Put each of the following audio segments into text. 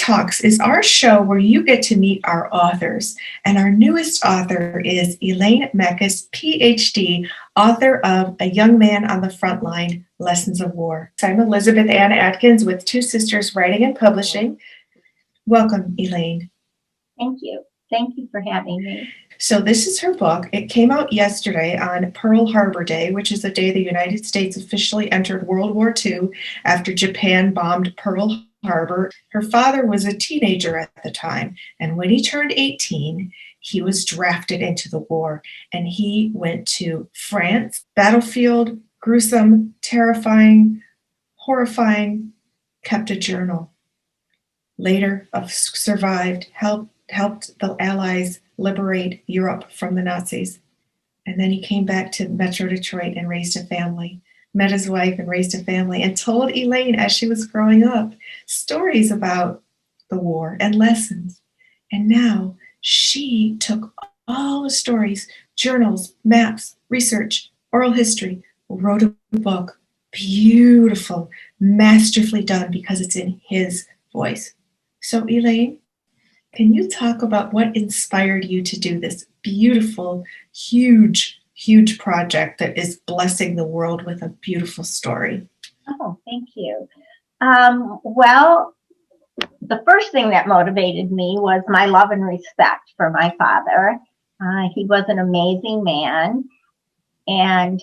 Talks is our show where you get to meet our authors. And our newest author is Elaine Makas, Ph.D., author of A Young Man on the Front Line, Lessons of War. I'm Elizabeth Ann Atkins with Two Sisters Writing and Publishing. Welcome, Elaine. Thank you. Thank you for having me. So this is her book. It came out yesterday on Pearl Harbor Day, which is the day the United States officially entered World War II after Japan bombed Pearl Harbor. Her father was a teenager at the time, and when he turned 18, he was drafted into the war, and he went to France. Battlefield, gruesome, terrifying, horrifying, kept a journal. Later, survived, helped the Allies liberate Europe from the Nazis. And then he came back to Metro Detroit and raised a family, met his wife and raised a family, and told Elaine as she was growing up stories about the war and lessons. And now she took all the stories, journals, maps, research, oral history, wrote a book, beautiful, masterfully done because it's in his voice. So Elaine, can you talk about what inspired you to do this beautiful, huge project that is blessing the world with a beautiful story? Oh, thank you. Well, the first thing that motivated me was my love and respect for my father. He was an amazing man, and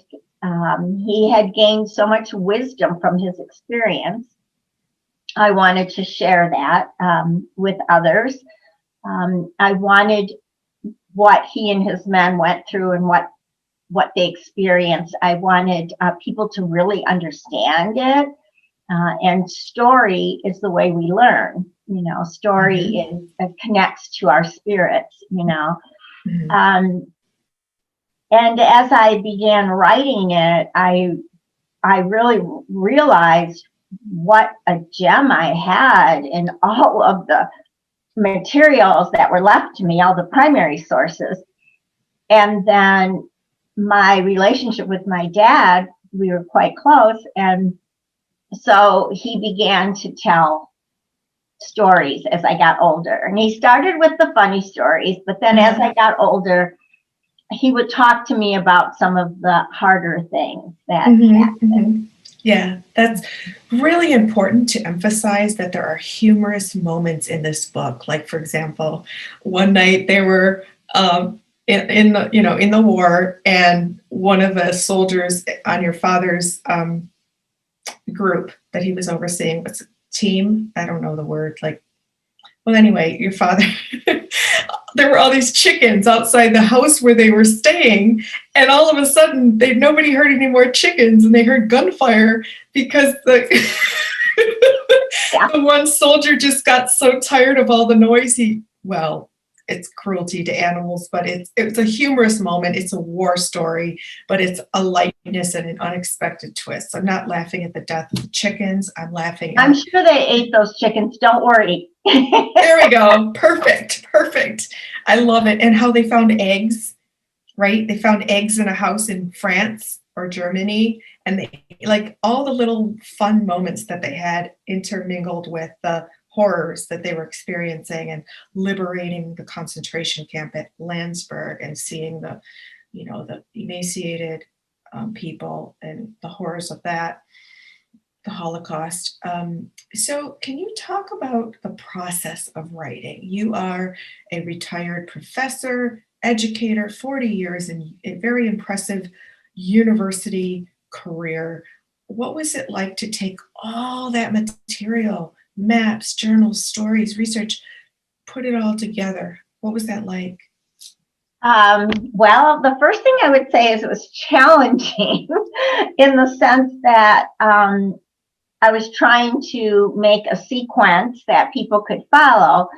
he had gained so much wisdom from his experience. I wanted to share that with others. I wanted what he and his men went through and what they experienced. I wanted people to really understand it. And story is the way we learn. You know, story it connects to our spirits. You know, and as I began writing it, I really realized what a gem I had in all of the materials that were left to me, all the primary sources. And then my relationship with my dad, we were quite close. And so he began to tell stories as I got older. And he started with the funny stories, but then as I got older, he would talk to me about some of the harder things that happened. Yeah, that's really important to emphasize that there are humorous moments in this book. Like, for example, one night they were in the war, and one of the soldiers on your father's group that he was overseeing was team. I don't know the word. Well, anyway, your father. There were all these chickens outside the house where they were staying, and all of a sudden nobody heard any more chickens, and they heard gunfire because the one soldier just got so tired of all the noise. It's cruelty to animals, but it's a humorous moment. It's a war story, but it's a lightness and an unexpected twist. I'm not laughing at the death of the chickens. I'm laughing at... I'm sure they ate those chickens. Don't worry. There we go. Perfect. I love it. And how they found eggs, right? They found eggs in a house in France or Germany. And they, like, all the little fun moments that they had intermingled with the horrors that they were experiencing, and liberating the concentration camp at Landsberg, and seeing the emaciated people and the horrors of that, the Holocaust. So can you talk about the process of writing? You are a retired professor, educator, 40 years in a very impressive university career. What was it like to take all that material, maps, journals, stories, research, put it all together? What was that like? Well, the first thing I would say is it was challenging in the sense that I was trying to make a sequence that people could follow,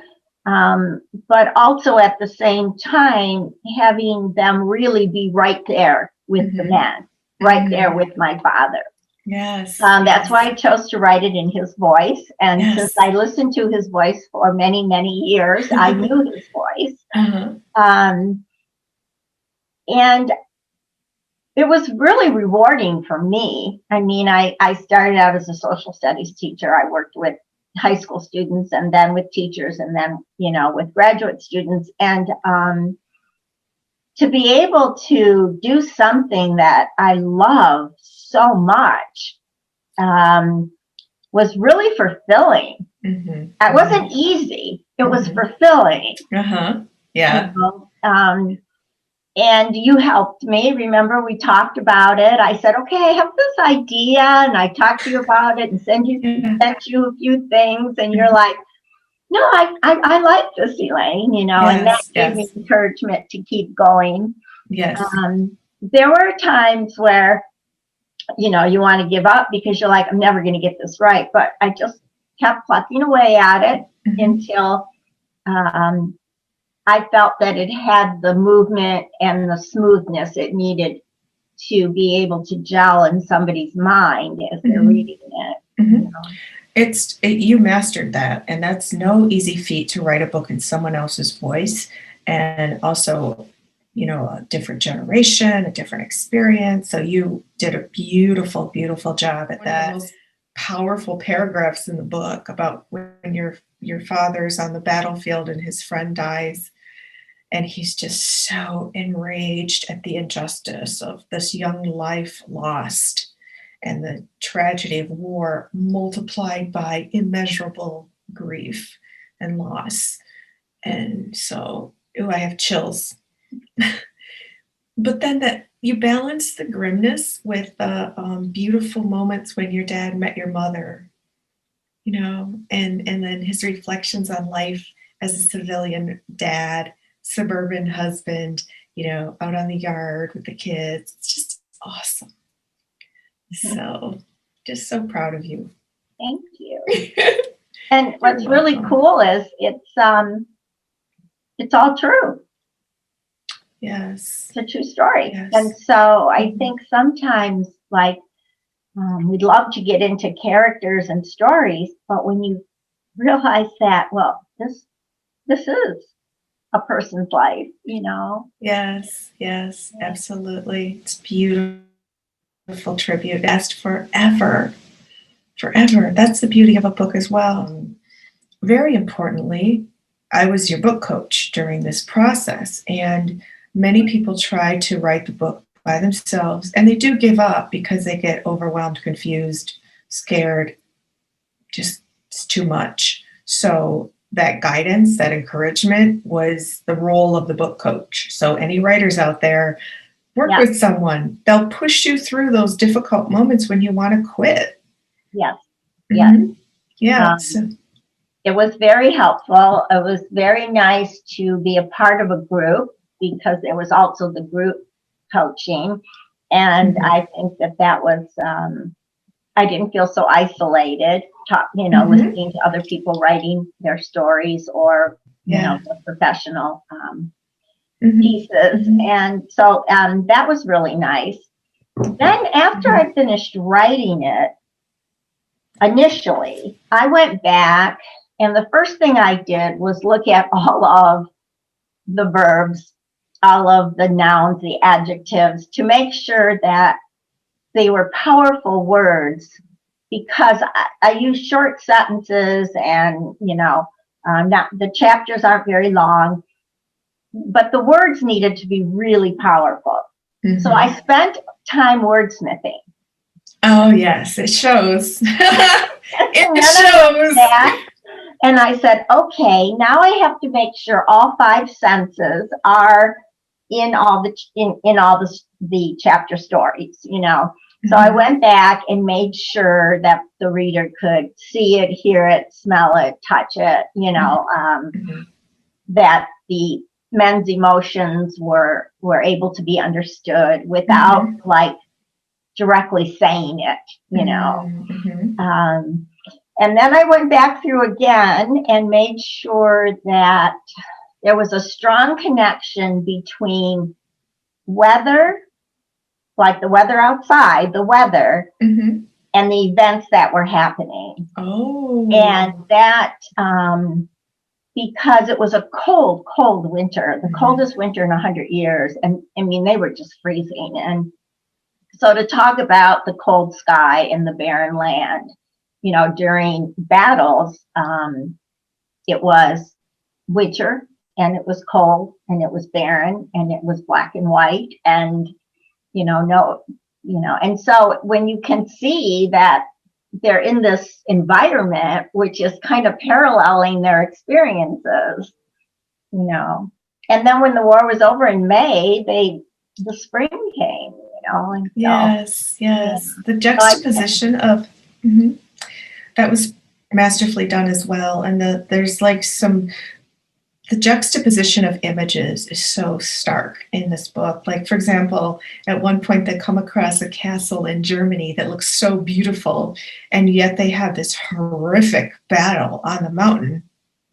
but also at the same time having them really be right there with the men, right there with my father. Yes. That's why I chose to write it in his voice. And since I listened to his voice for many, many years, I knew his voice. And it was really rewarding for me. I mean, I started out as a social studies teacher. I worked with high school students, and then with teachers, and then, with graduate students. And to be able to do something that I love so much was really fulfilling. It wasn't easy. It was fulfilling. Yeah. And you helped me. Remember, we talked about it. I said, okay, I have this idea, and I talked to you about it and sent you a few things, and you're like, no, I like this, Elaine, and that gave me encouragement to keep going. Yes. There were times where, you want to give up because you're like, I'm never going to get this right. But I just kept plucking away at it until I felt that it had the movement and the smoothness it needed to be able to gel in somebody's mind as they're reading it. You mastered that, and that's no easy feat to write a book in someone else's voice, and also, a different generation, a different experience. So you did a beautiful, beautiful job at that. One of the most powerful paragraphs in the book about when your father's on the battlefield and his friend dies, and he's just so enraged at the injustice of this young life lost and the tragedy of war multiplied by immeasurable grief and loss. And so, I have chills. But then that you balance the grimness with the beautiful moments when your dad met your mother, and then his reflections on life as a civilian dad, suburban husband, out on the yard with the kids. It's just awesome. So, just so proud of you. Thank you. And what's really cool is it's all true. Yes. It's a true story. Yes. And so I think sometimes, we'd love to get into characters and stories, but when you realize that, well, this is a person's life, Yes, absolutely. It's beautiful tribute. Last forever. That's the beauty of a book as well. Very importantly, I was your book coach during this process, and many people try to write the book by themselves, and they do give up because they get overwhelmed, confused, scared. Just it's too much. So that guidance, that encouragement was the role of the book coach. So any writers out there, work with someone. They'll push you through those difficult moments when you want to quit. Yes. Yeah. It was very helpful. It was very nice to be a part of a group because there was also the group coaching. And I think that was, I didn't feel so isolated, listening to other people writing their stories or, the professional pieces. And so that was really nice. Then after I finished writing it, initially, I went back, and the first thing I did was look at all of the verbs, all of the nouns, the adjectives, to make sure that they were powerful words, because I use short sentences, and not the chapters aren't very long, but the words needed to be really powerful. So I spent time wordsmithing. Oh yes, it shows. It shows. And I said, okay, now I have to make sure all 5 senses are in all the chapter stories, So I went back and made sure that the reader could see it, hear it, smell it, touch it, that the men's emotions were able to be understood without directly saying it, and then I went back through again and made sure that there was a strong connection between weather, like the weather outside, the weather, and the events that were happening. Oh. And that, because it was a cold, cold winter, the coldest winter in 100 years. And I mean, they were just freezing. And so to talk about the cold sky and the barren land, during battles, it was winter and it was cold and it was barren and it was black and white and, and so when you can see that they're in this environment, which is kind of paralleling their experiences, and then when the war was over in May, the spring came, and Yes, yeah. The juxtaposition of that was masterfully done as well. And there's like the juxtaposition of images is so stark in this book. Like, for example, at one point they come across a castle in Germany that looks so beautiful, and yet they have this horrific battle on the mountain,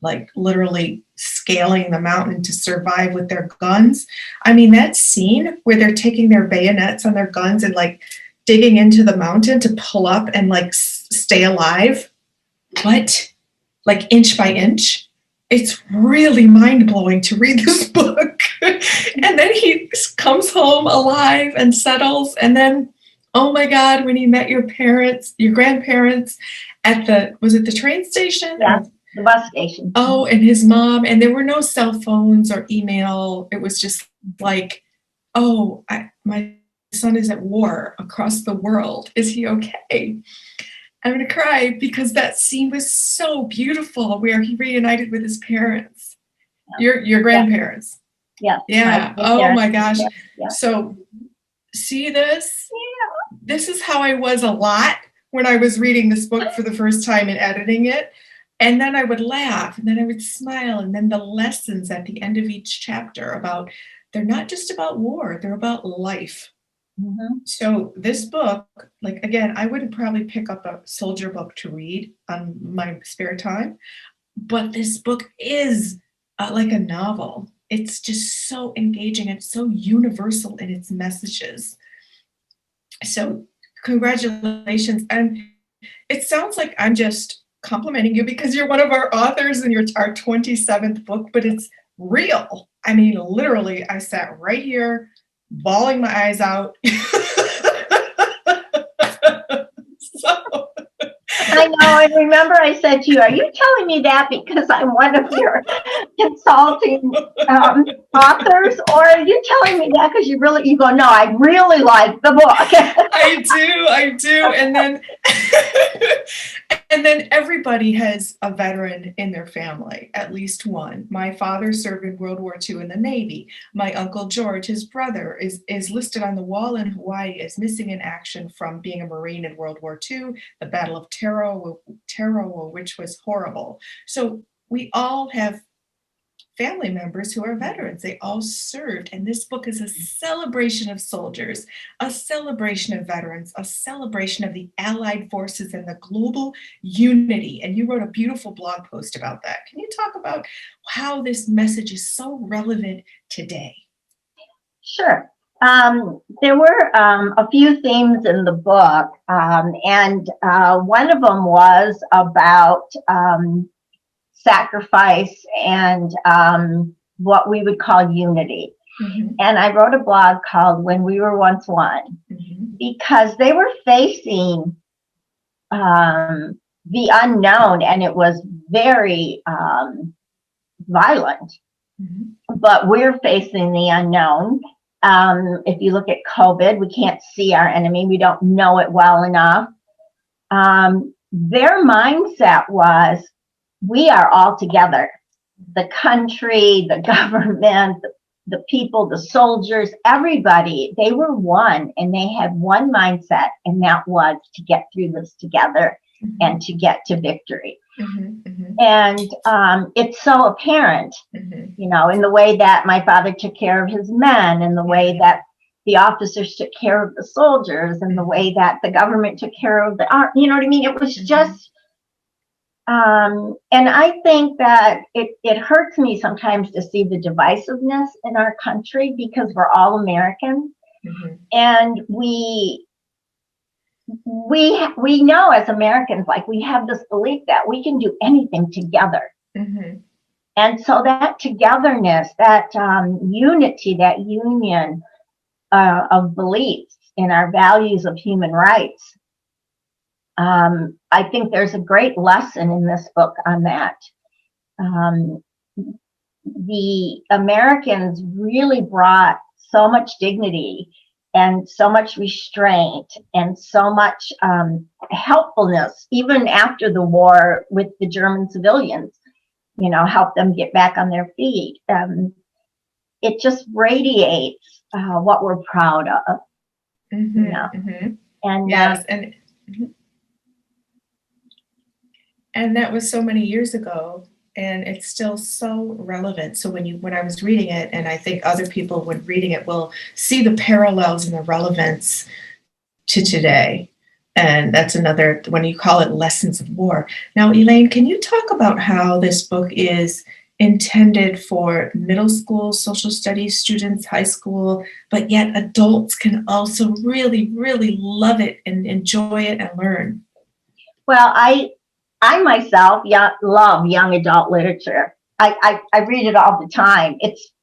like literally scaling the mountain to survive with their guns. I mean, that scene where they're taking their bayonets on their guns and like digging into the mountain to pull up and like stay alive. What? Like inch by inch? It's really mind-blowing to read this book. And then he comes home alive and settles. And then, oh my God, when he met your grandparents at was it the train station? Yeah, the bus station. Oh, and his mom, and there were no cell phones or email. It was just like, oh, my son is at war across the world. Is he okay? I'm going to cry because that scene was so beautiful where he reunited with his parents, your grandparents. Yeah. Yeah. Oh my gosh. Yeah. So see this? Yeah. This is how I was a lot when I was reading this book for the first time and editing it. And then I would laugh and then I would smile. And then the lessons at the end of each chapter they're not just about war, they're about life. Mm-hmm. So this book, like, again, I wouldn't probably pick up a soldier book to read on my spare time, but this book is like a novel. It's just so engaging and so universal in its messages. So congratulations. And it sounds like I'm just complimenting you because you're one of our authors and you're our 27th book, but it's real. I mean, literally, I sat right here bawling my eyes out. I know. I remember I said to you, are you telling me that because I'm one of your consulting authors, or are you telling me that because you go, no, I really like the book. I do. And then everybody has a veteran in their family, at least one. My father served in World War II in the Navy. My Uncle George, his brother, is listed on the wall in Hawaii as missing in action from being a Marine in World War II, the Battle of Tarawa, which was horrible. So we all have family members who are veterans. They all served. And this book is a celebration of soldiers, a celebration of veterans, a celebration of the Allied forces and the global unity. And you wrote a beautiful blog post about that. Can you talk about how this message is so relevant today? Sure. There were a few themes in the book, and one of them was about sacrifice and what we would call unity. Mm-hmm. And I wrote a blog called When We Were Once One, mm-hmm. because they were facing the unknown, and it was very violent. Mm-hmm. But we're facing the unknown. If you look at COVID, we can't see our enemy. We don't know it well enough. Their mindset was, we are all together. The country, the government, the people, the soldiers, everybody, they were one, and they had one mindset, and that was to get through this together, mm-hmm. and to get to victory. Mm-hmm, mm-hmm. And it's so apparent, mm-hmm. In the way that my father took care of his men, and the way that the officers took care of the soldiers, and the way that the government took care of the army. You know what I mean? It was mm-hmm. just, and I think that it hurts me sometimes to see the divisiveness in our country, because we're all Americans, mm-hmm. and we know as Americans, like, we have this belief that we can do anything together. Mm-hmm. And so that togetherness, that unity, that union of beliefs in our values of human rights, I think there's a great lesson in this book on that. The Americans really brought so much dignity and so much restraint and so much helpfulness, even after the war, with the German civilians, help them get back on their feet. It just radiates what we're proud of. And yes, and that was so many years ago, and it's still so relevant. So when I was reading it, and I think other people when reading it will see the parallels and the relevance to today. And that's another, when you call it lessons of war. Now, Elaine, can you talk about how this book is intended for middle school social studies students, high school, but yet adults can also really, really love it and enjoy it and learn? Well, I myself love young adult literature. I read it all the time. It's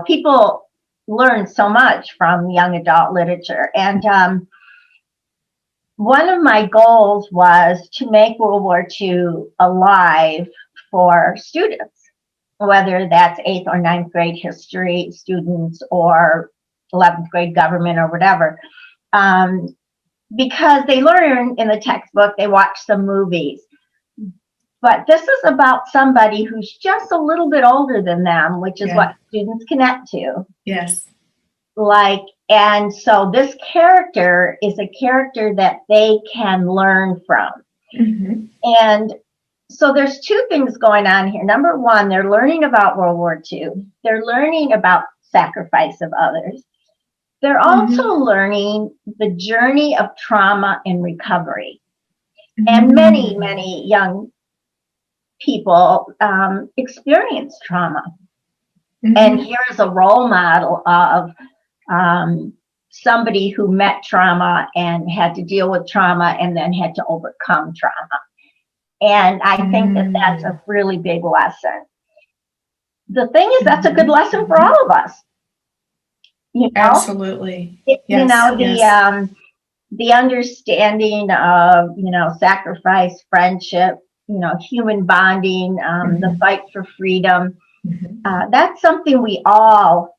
people learn so much from young adult literature. And one of my goals was to make World War II alive for students, whether that's 8th or 9th grade history students or 11th grade government or whatever. Because they learn in the textbook, they watch some movies. But this is about somebody who's just a little bit older than them, which is what students connect to. Yes. And so this character is a character that they can learn from. And so there's two things going on here. Number one, they're learning about World War II. They're learning about sacrifice of others. They're also learning the journey of trauma and recovery. And many, many young people experience trauma. And here's a role model of somebody who met trauma and had to deal with trauma and then had to overcome trauma. And I think that that's a really big lesson. The thing is, that's a good lesson for all of us. Absolutely. The understanding of, sacrifice, friendship, human bonding, the fight for freedom. That's something we all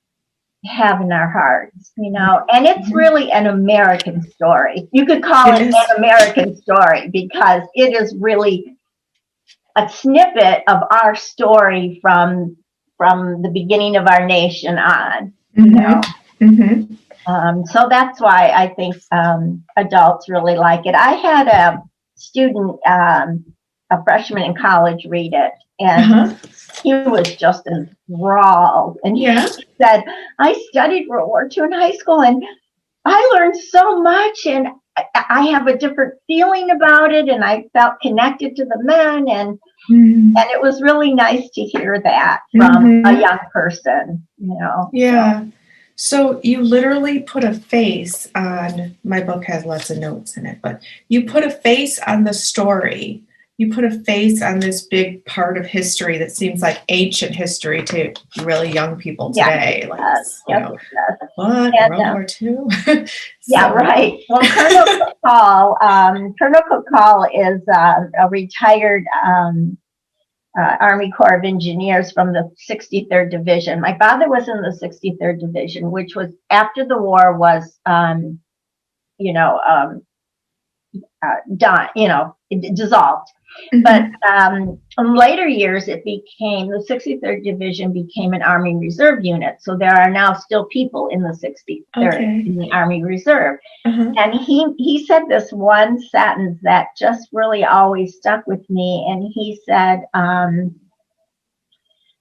have in our hearts, and it's really an American story. You could call it an American story because it is really a snippet of our story from the beginning of our nation on, so that's why I think adults really like it. I had a student, a freshman in college, read it, and he was just enthralled. And he said, I studied World War II in high school, and I learned so much, and I have a different feeling about it, and I felt connected to the men, and it was really nice to hear that from a young person, So you literally put a face on, my book has lots of notes in it, but you put a face on the story. You put a face on this big part of history that seems like ancient history to really young people today. What? World War II? Right. Well, Colonel Call is a retired Army Corps of Engineers from the 63rd Division. My father was in the 63rd Division, which was after the war was, done, it dissolved. But in later years, it became, the 63rd Division became an Army Reserve unit. So there are now still people in the 63rd in the Army Reserve. And he said this one sentence that just really always stuck with me. And he said,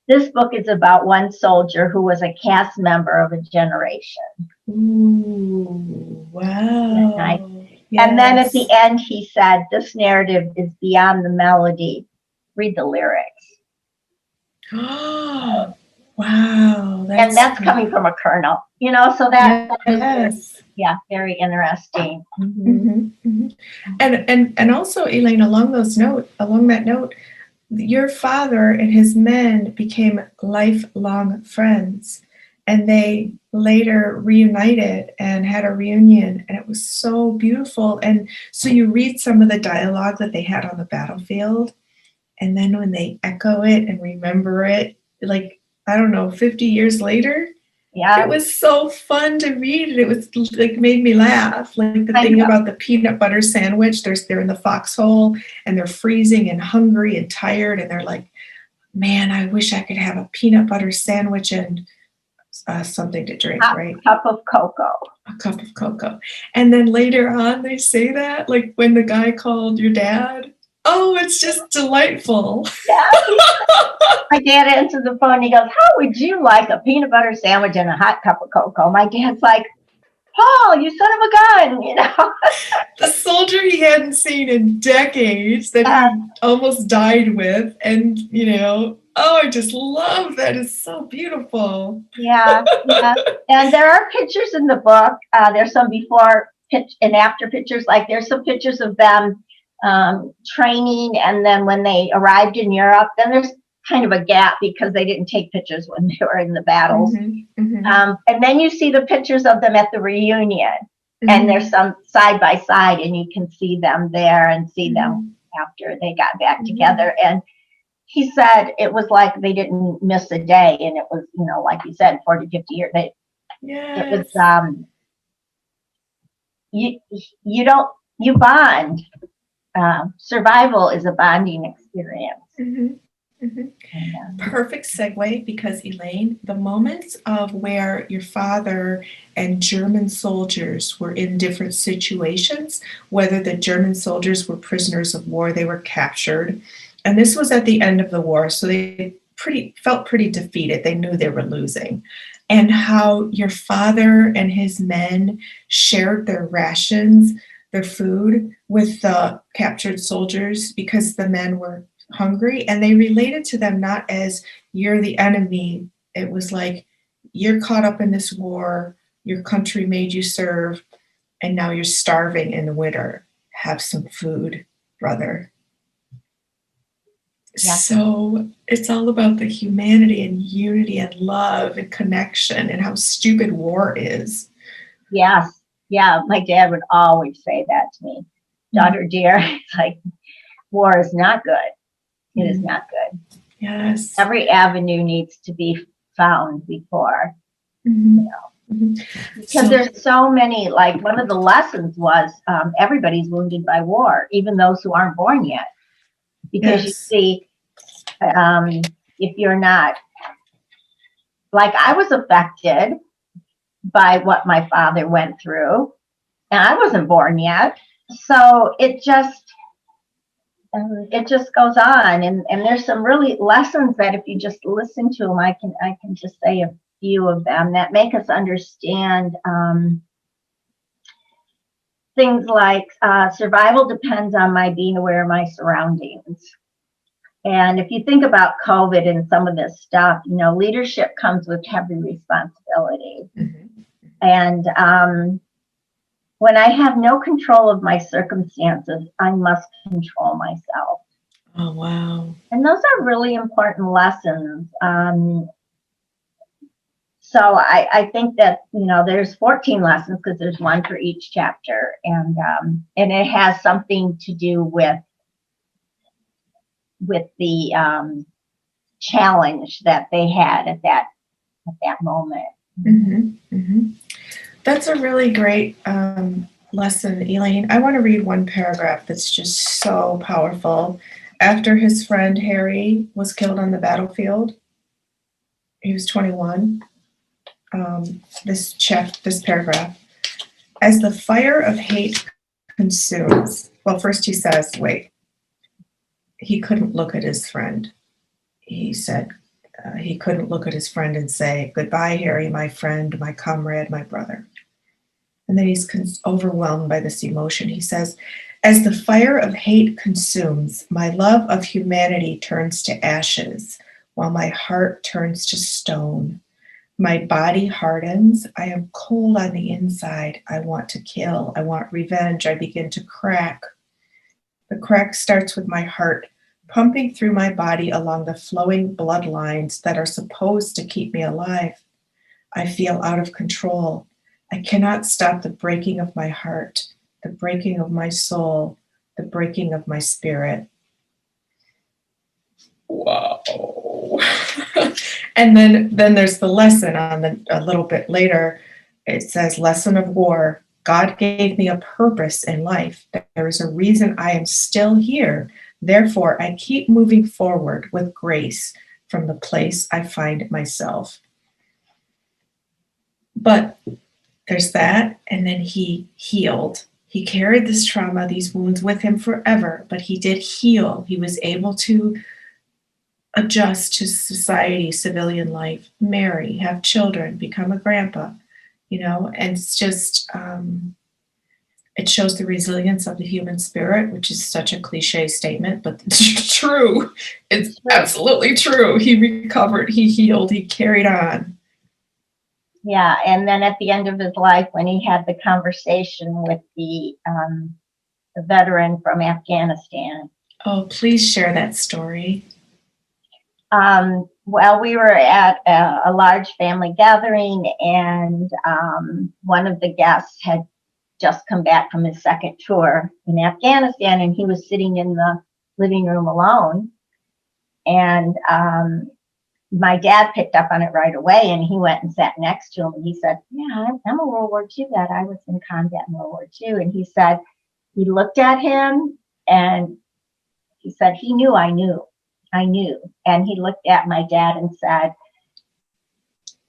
this book is about one soldier who was a cast member of a generation. Ooh, wow. And then at the end, he said, this narrative is beyond the melody. Read the lyrics. Oh, wow. And that's coming from a colonel, so that is very interesting. And also, Elaine, along that note, your father and his men became lifelong friends. And they later reunited and had a reunion, and it was so beautiful. And so you read some of the dialogue that they had on the battlefield, and then when they echo it and remember it, like, I don't know, 50 years later, Yeah, it was so fun to read, and it was like made me laugh. Like the I thing know. about the peanut butter sandwich, they're in the foxhole and they're freezing and hungry and tired, and they're like, man, I wish I could have a peanut butter sandwich and something to drink, Hot right? cup of cocoa. A cup of cocoa. And then later on, they say that, like when the guy called your dad. Oh, it's just delightful. Yeah. My dad answered the phone. He goes, "How would you like a peanut butter sandwich and a hot cup of cocoa?" My dad's like, "Paul, you son of a gun," you know. The soldier he hadn't seen in decades that Uh, he almost died with. And, oh, I just love that. It's so beautiful. yeah, yeah. And there are pictures in the book. There's some before and after pictures. Like there's some pictures of them training, and then when they arrived in Europe, then there's kind of a gap because they didn't take pictures when they were in the battles. Mm-hmm, mm-hmm. And then you see the pictures of them at the reunion, Mm-hmm. and there's some side by side, and you can see them there and see them after they got back together. And he said it was like they didn't miss a day, and it was, like you said, 40, 50 years. Yes. It was you bond. Survival is a bonding experience. Mm-hmm. Mm-hmm. Perfect segue, because Elaine, the moments of where your father and German soldiers were in different situations, whether the German soldiers were prisoners of war, they were captured, and this was at the end of the war, so they felt pretty defeated. They knew they were losing, and how your father and his men shared their rations, their food, with the captured soldiers because the men were hungry, and they related to them not as you're the enemy. It was like, you're caught up in this war, your country made you serve, and now you're starving in the winter. Have some food, brother. Yeah. So it's all about the humanity and unity and love and connection, and how stupid war is. Yes. Yeah, my dad would always say that to me. Daughter dear, it's like, war is not good. It is not good. Yes. Every avenue needs to be found before, because there's so many. Like one of the lessons was everybody's wounded by war, even those who aren't born yet. Because you see, if you're not, like I was affected by what my father went through, and I wasn't born yet, so it just goes on, and there's some really lessons that if you just listen to them, I can just say a few of them that make us understand things like survival depends on my being aware of my surroundings. And if you think about COVID and some of this stuff, leadership comes with heavy responsibility. And when I have no control of my circumstances, I must control myself. Oh, wow. And those are really important lessons. So I think that, there's 14 lessons because there's one for each chapter. And it has something to do with the challenge that they had at that moment. Mm-hmm. Mm-hmm. That's a really great lesson, Elaine. I want to read one paragraph that's just so powerful. After his friend Harry was killed on the battlefield, he was 21. This paragraph. As the fire of hate consumes, well, first he says, wait, he couldn't look at his friend. He said he couldn't look at his friend and say, goodbye, Harry, my friend, my comrade, my brother. And then he's overwhelmed by this emotion. He says, as the fire of hate consumes, my love of humanity turns to ashes, while my heart turns to stone. My body hardens. I am cold on the inside. I want to kill. I want revenge. I begin to crack. The crack starts with my heart pumping through my body along the flowing bloodlines that are supposed to keep me alive. I feel out of control. I cannot stop the breaking of my heart, the breaking of my soul, the breaking of my spirit. Wow. And then there's the lesson a little bit later. It says, lesson of war. God gave me a purpose in life. There is a reason I am still here. Therefore, I keep moving forward with grace from the place I find myself. But there's that, and then he healed. He carried this trauma, these wounds with him forever, but he did heal. He was able to adjust to society, civilian life, marry, have children, become a grandpa, and it's just, it shows the resilience of the human spirit, which is such a cliche statement, but it's true. It's absolutely true. He recovered, he healed, he carried on. Yeah, and then at the end of his life, when he had the conversation with the veteran from Afghanistan. Oh, please share that story. Well, we were at a large family gathering, and one of the guests had just come back from his second tour in Afghanistan, and he was sitting in the living room alone. And my dad picked up on it right away, and he went and sat next to him, and he said, yeah, I'm a World War II vet. I was in combat in World War II. And he said, he looked at him, and he said, he knew I knew. And he looked at my dad and said,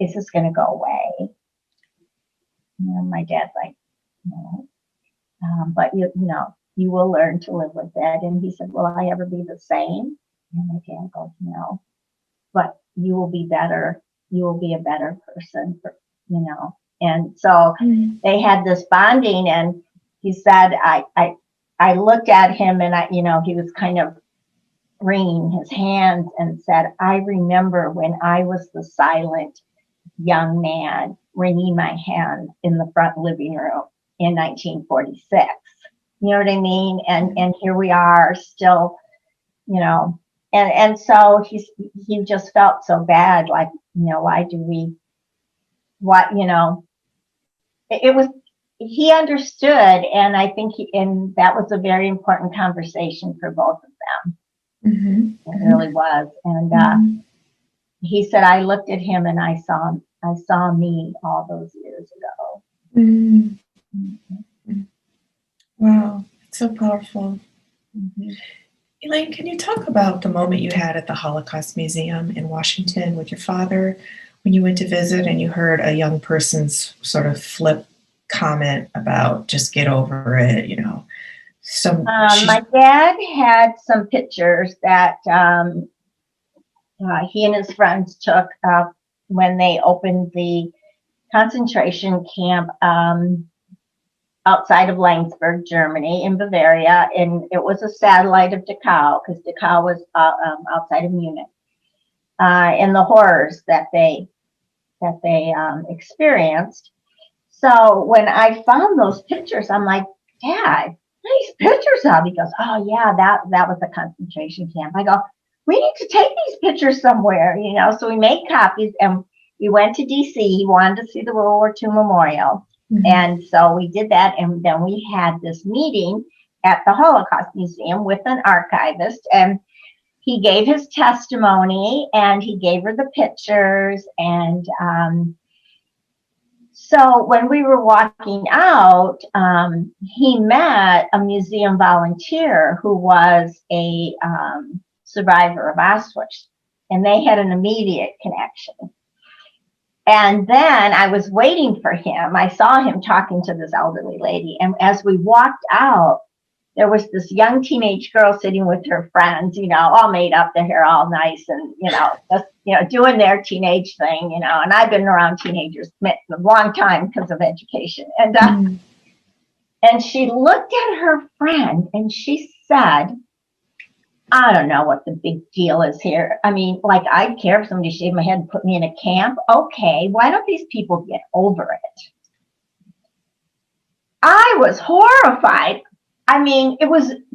is this going to go away? And my dad's like, no. But you will learn to live with it. And he said, will I ever be the same? And my dad goes, no. But you will be better. You will be a better person, And so they had this bonding, and he said, I looked at him, and he was kind of wringing his hands and said, I remember when I was the silent young man wringing my hand in the front living room in 1946. You know what I mean? And here we are still, and so he just felt so bad, like, why do we, it was, he understood. And I think that was a very important conversation for both of them. Mm-hmm. It really was. And he said, I looked at him and I saw me all those years ago. Mm-hmm. Mm-hmm. Wow, it's so powerful. Mm-hmm. Elaine, can you talk about the moment you had at the Holocaust Museum in Washington with your father when you went to visit and you heard a young person's sort of flip comment about just get over it, my dad had some pictures that he and his friends took when they opened the concentration camp outside of Lengsburg, Germany, in Bavaria, and it was a satellite of Dachau, because Dachau was outside of Munich, and the horrors that they experienced. So when I found those pictures, I'm like, Dad, nice pictures of. He goes, oh yeah, that was a concentration camp. I go, we need to take these pictures somewhere, So we made copies, and we went to DC. He wanted to see the World War II Memorial. Mm-hmm. And so we did that, and then we had this meeting at the Holocaust Museum with an archivist, and he gave his testimony, and he gave her the pictures, and so when we were walking out, he met a museum volunteer who was a survivor of Auschwitz, and they had an immediate connection. And then I was waiting for him. I saw him talking to this elderly lady. And as we walked out, there was this young teenage girl sitting with her friends, all made up, their hair all nice and, just, doing their teenage thing, and I've been around teenagers a long time because of education. And, and she looked at her friend and she said, I don't know what the big deal is here. I mean, like, I'd care if somebody shaved my head and put me in a camp. Okay, why don't these people get over it? I was horrified. I mean,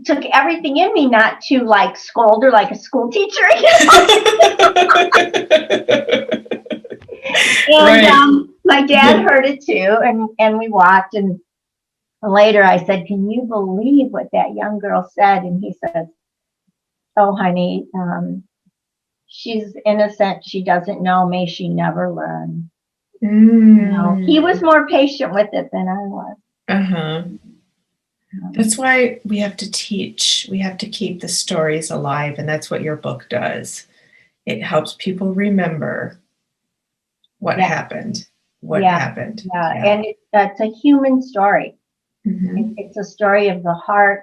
took everything in me not to like scold her like a school teacher. And, right. my dad heard it too, and we walked, and later I said, can you believe what that young girl said? And he says, oh, honey, she's innocent. She doesn't know. May she never learn. He was more patient with it than I was. Uh-huh. That's why we have to teach. We have to keep the stories alive, and that's what your book does. It helps people remember what happened. Happened. And it's a human story. It's a story of the heart.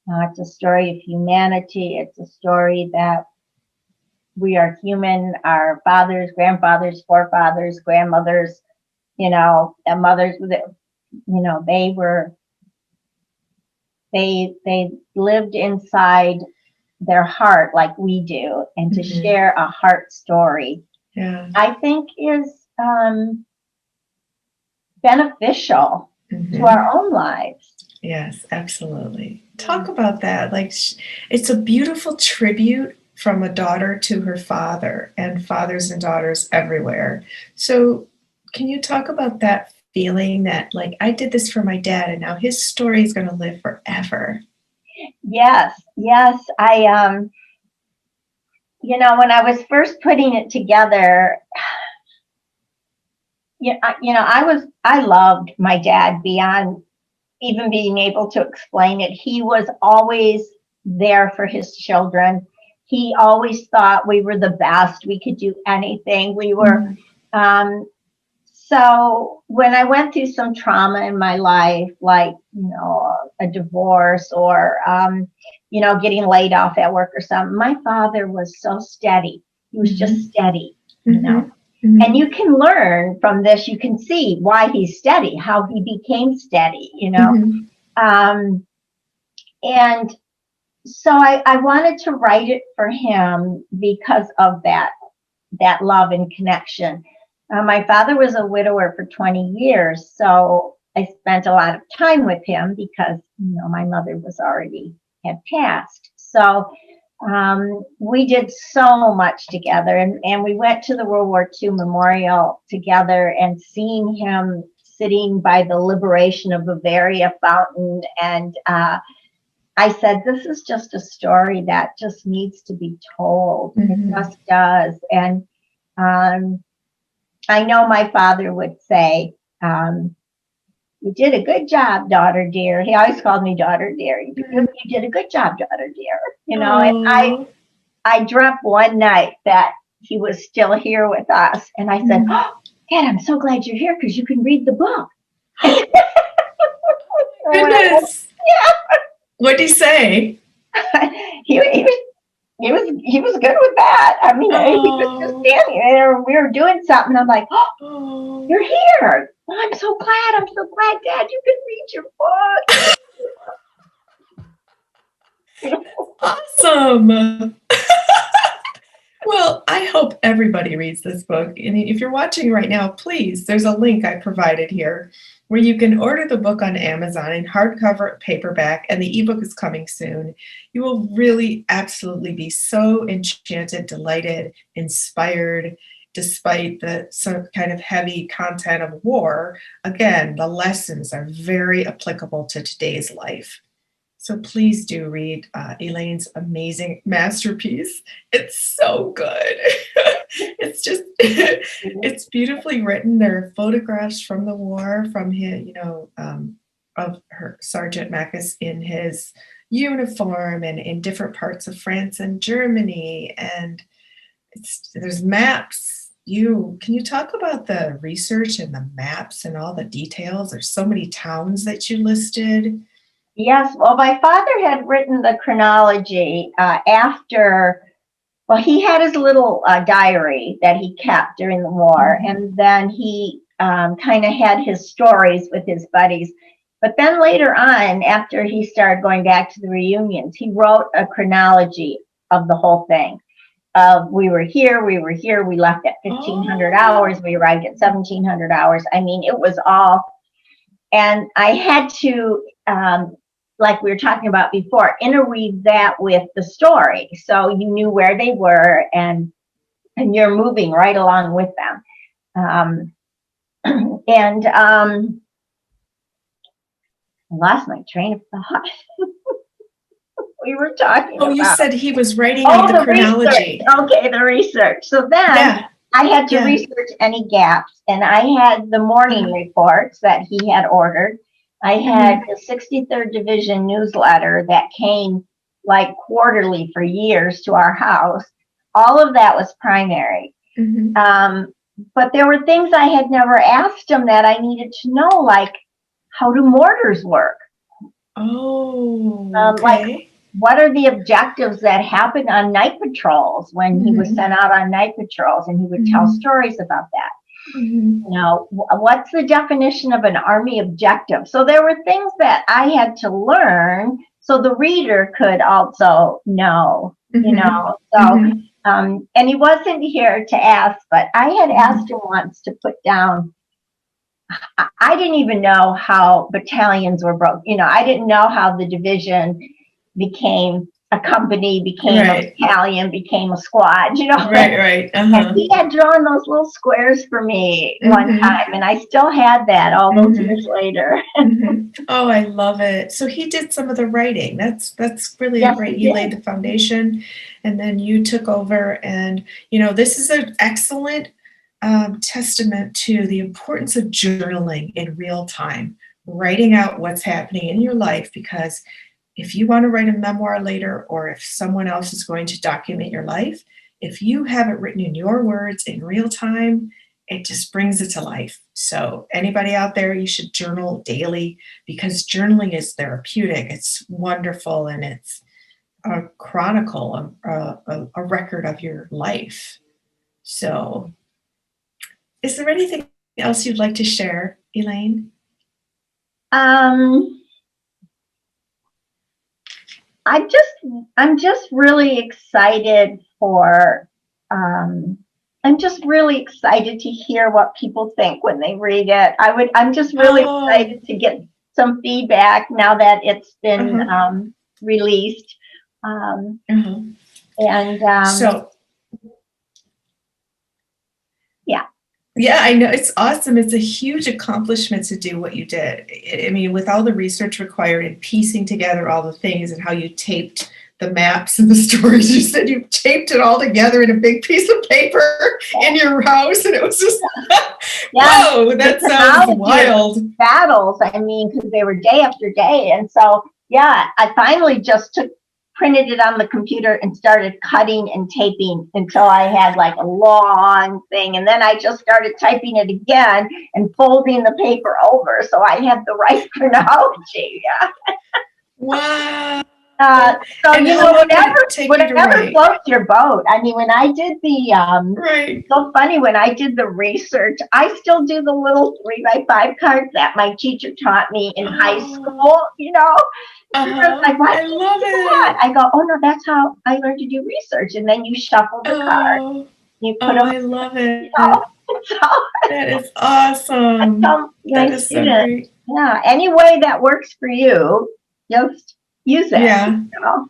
It's a story of humanity. It's a story that we are human. Our fathers, grandfathers, forefathers, grandmothers, and mothers, they lived inside their heart like we do, and to share a heart story, I think is beneficial to our own lives. Yes, absolutely. Talk about that. Like, it's a beautiful tribute from a daughter to her father, and fathers and daughters everywhere. So can you talk about that feeling that, like, I did this for my dad and now his story is going to live forever? Yes. I, when I was first putting it together, I loved my dad beyond even being able to explain it. He was always there for his children. He always thought we were the best. We could do anything. We were, so when I went through some trauma in my life, like, a divorce or, getting laid off at work or something, my father was so steady. He was just steady, And you can learn from this. You can see why he's steady, how he became steady, And so I wanted to write it for him because of that love and connection. My father was a widower for 20 years, so I spent a lot of time with him because, my mother had passed. So we did so much together, and we went to the World War II memorial together, and seeing him sitting by the Liberation of Bavaria fountain, and I said, this is just a story that just needs to be told. It just does. And I know my father would say, you did a good job, daughter dear. He always called me daughter dear. You did a good job, daughter dear. And I dreamt one night that he was still here with us. And I said, oh, Dad, I'm so glad you're here because you can read the book. Goodness. What'd he say? He was good with that. I mean, he was just standing there. We were doing something. I'm like, oh, you're here. Oh, I'm so glad, Dad, you can read your book. Awesome. Well, I hope everybody reads this book. And if you're watching right now, please, there's a link I provided here where you can order the book on Amazon in hardcover, paperback, and the ebook is coming soon. You will really absolutely be so enchanted, delighted, inspired, despite the some kind of heavy content of war. Again, the lessons are very applicable to today's life. So please do read Elaine's amazing masterpiece. It's so good. It's beautifully written. There are photographs from the war, from his, of her Sergeant Makas in his uniform and in different parts of France and Germany. And there's maps. Can you talk about the research and the maps and all the details? There's so many towns that you listed. Yes, well, my father had written the chronology after, he had his little diary that he kept during the war, and then he kind of had his stories with his buddies. But then later on, after he started going back to the reunions, he wrote a chronology of the whole thing. We were here, we left at 1,500 hours, we arrived at 1,700 hours. I mean, it was all, and I had to, like we were talking about before, interweave that with the story. So you knew where they were, and you're moving right along with them. And I lost my train of thought. We were talking Oh, about. you said he was writing on the chronology. Research. Okay, the research. So then I had to research any gaps, and I had the morning reports that he had ordered. I had the 63rd Division newsletter that came like quarterly for years to our house. All of that was primary. But there were things I had never asked him that I needed to know, like, how do mortars work? Oh, okay. Like, what are the objectives that happened on night patrols when he was sent out on night patrols, and he would tell stories about that. You know, what's the definition of an Army objective? So there were things that I had to learn so the reader could also know, you know. So, and he wasn't here to ask, but I had asked him once to put down, I didn't even know how battalions were broke. You know, I didn't know how the division became a company, became a battalion, became a squad, you know. Right. And he had drawn those little squares for me one time, and I still had that all those years later. Oh, I love it. So he did some of the writing. That's really great. He laid the foundation, and then you took over. And, you know, this is an excellent testament to the importance of journaling in real time, writing out what's happening in your life, because if you want to write a memoir later, or if someone else is going to document your life, if you have it written in your words in real time, it just brings it to life. So anybody out there, you should journal daily, because journaling is therapeutic. It's wonderful, and it's a chronicle, a record of your life. So is there anything else you'd like to share, Elaine? I'm just really excited for, I'm just really excited to hear what people think when they read it. I'm just really excited to get some feedback now that it's been released. Yeah, I know. It's awesome. It's a huge accomplishment to do what you did. I mean, with all the research required and piecing together all the things, and how you taped the maps and the stories. You said you taped it all together in a big piece of paper in your house, and it was just, whoa, that sounds wild. Battles, I mean, because they were day after day. And so, I finally just printed it on the computer and started cutting and taping until I had like a long thing. And then I just started typing it again and folding the paper over so I had the right chronology. Wow. So, you know, whatever floats your boat. I mean, when I did the, so funny, when I did the research, I still do the little 3x5 cards that my teacher taught me in high school, you know. Like, I love it. I go, oh no, that's how I learned to do research. And then you shuffle the cards. You put them, I love it. You know? That is awesome. That is so great. Yeah, any way that works for you, just use it. Yeah. You know?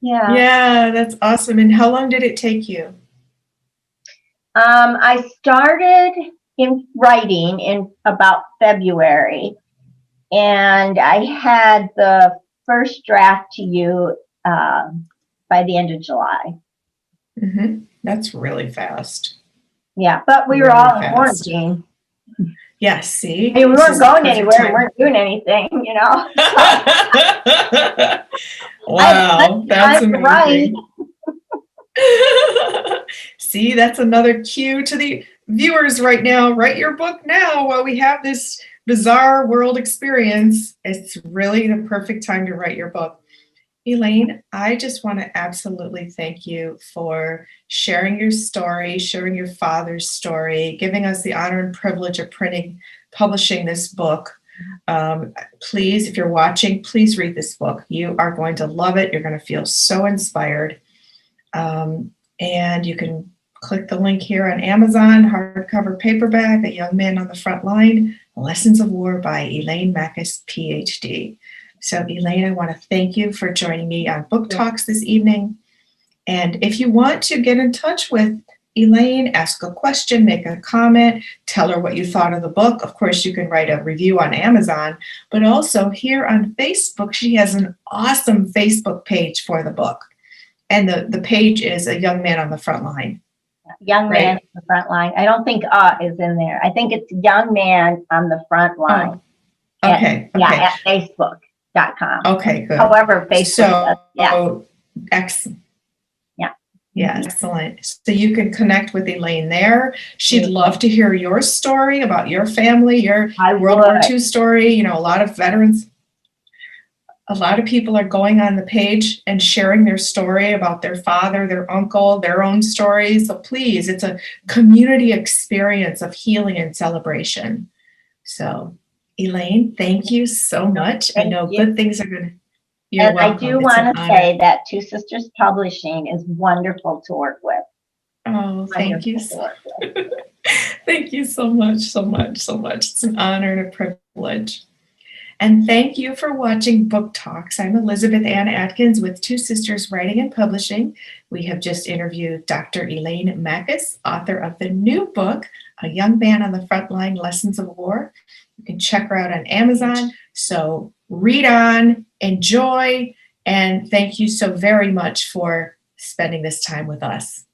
Yeah, that's awesome. And how long did it take you? I started in writing in about February, and I had the first draft to you by the end of July. That's really fast. Yeah, but we were all in quarantine. Yes, see? I mean, we weren't going anywhere. We weren't doing anything, you know? Wow, that's amazing. See, that's another cue to the viewers right now. Write your book now while we have this bizarre world experience. It's really the perfect time to write your book. Elaine, I just want to absolutely thank you for sharing your story, sharing your father's story, giving us the honor and privilege of publishing this book. Please, if you're watching, please read this book. You are going to love it. You're going to feel so inspired. And you can click the link here on Amazon, hardcover paperback, A Young Man on the Front Line, Lessons of War by Elaine Makas, Ph.D. So, Elaine, I want to thank you for joining me on Book Talks this evening. And if you want to get in touch with Elaine, ask a question, make a comment, tell her what you thought of the book. Of course, you can write a review on Amazon, but also here on Facebook, she has an awesome Facebook page for the book. And the page is A Young Man on the Front Line. Young Man on the Front Line. I don't think is in there. I think it's Young Man on the Front Line. Oh, okay. At Facebook.com. Okay, good. However, Facebook does. Excellent. Yeah, excellent. So you can connect with Elaine there. She'd love to hear your story about your family, your World War II story. You know, a lot of veterans, a lot of people are going on the page and sharing their story about their father, their uncle, their own stories. So please, it's a community experience of healing and celebration. So Elaine, thank you so much. I know good things are going to. And welcome. I do want to say that Two Sisters Publishing is wonderful to work with. Oh, thank you. Thank you so much, so much, so much. It's an honor and a privilege. And thank you for watching Book Talks. I'm Elizabeth Ann Atkins with Two Sisters Writing and Publishing. We have just interviewed Dr. Elaine Makas, author of the new book, A Young Man on the Front Line, Lessons of War. You can check her out on Amazon. So read on, enjoy, and thank you so very much for spending this time with us.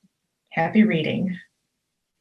Happy reading.